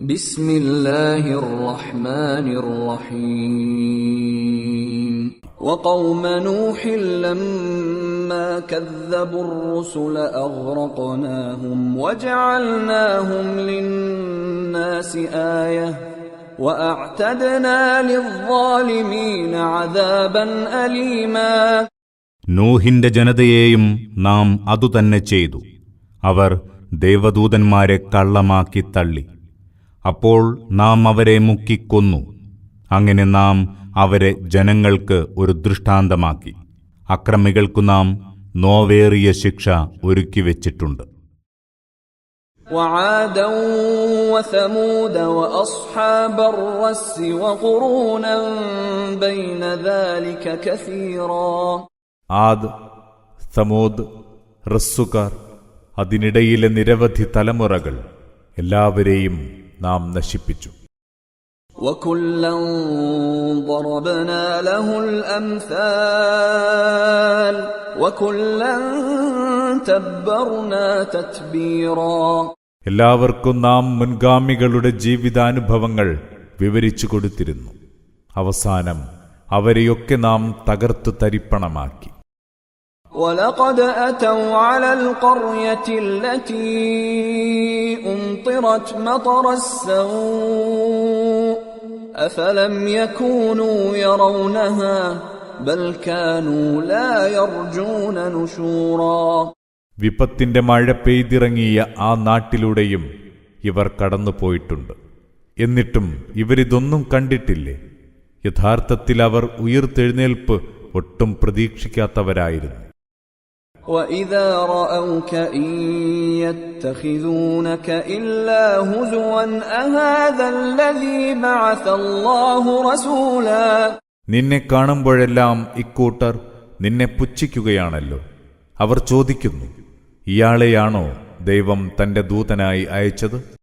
بسم الله الرحمن الرحيم وقوم نوح لما كذبوا الرسل أغرقناهم وجعلناهم للناس آية وأعتدنا للظالمين عذابا أليما. നൂഹിന്റെ ജനതയെയും നാം അതുതന്നെ ചെയ്തു. അവർ ദേവദൂതന്മാരെ കള്ളമാക്കി തള്ളി. അപ്പോൾ നാം അവരെ മുക്കിക്കൊന്നു. അങ്ങനെ നാം അവരെ ജനങ്ങൾക്ക് ഒരു ദൃഷ്ടാന്തമാക്കി. അക്രമികൾക്കു നാം നോവേറിയ ശിക്ഷ ഒരുക്കിവെച്ചിട്ടുണ്ട്. وعادا وثمود وأصحاب الرس وقرونا بين ذلك كثيرا. ആദ്, സമൂദ്, റസ്സുകാർ, അതിനിടയിലെ നിരവധി തലമുറകൾ, എല്ലാവരെയും നാം നശിപ്പിച്ചു. وكلا ضربنا له الأمثال وكلا تبرنا تتبيرا. എല്ലാവർക്കും നാം മുൻഗാമികളുടെ ജീവിതാനുഭവങ്ങൾ വിവരിച്ചു കൊടുത്തിരുന്നു. അവസാനം അവരെയൊക്കെ നാം തകർത്തു തരിപ്പണമാക്കി. وَلَقَدْ أَتَوْا عَلَى الْقَرْيَةِ الَّتِي أُمْطِرَتْ مَطَرَ السَّوْءِ أَفَلَمْ يَكُونُوا يَرَوْنَهَا بَلْ كَانُوا لَا يَرْجُونَ نُشُورًا. വിപത്തിന്റെ മഴ പെയ്തിറങ്ങിയ ആ നാട്ടിലൂടെയും ഇവർ കടന്നുപോയിട്ടുണ്ട്. എന്നിട്ടും ഇവരിതൊന്നും കണ്ടിട്ടില്ലേ? യഥാർത്ഥത്തിൽ അവർ ഉയിർത്തെഴുന്നേൽപ്പ് ഒട്ടും പ്രതീക്ഷിക്കാത്തവരായിരുന്നു. وَإِذَا رَأَوْكَ إِن يَتَّخِذُونَكَ إِلَّا هُزُوًا أَهَذَا الَّذِي بَعَثَ اللَّهُ رَسُولًا. നിന്നെ കാണുമ്പോഴെല്ലാം ഇക്കൂട്ടർ നിന്നെ പുച്ഛിക്കുകയാണല്ലോ. അവർ ചോദിക്കുന്നു, ഇയാളെയാണോ ദൈവം തന്റെ ദൂതനായി അയച്ചത്?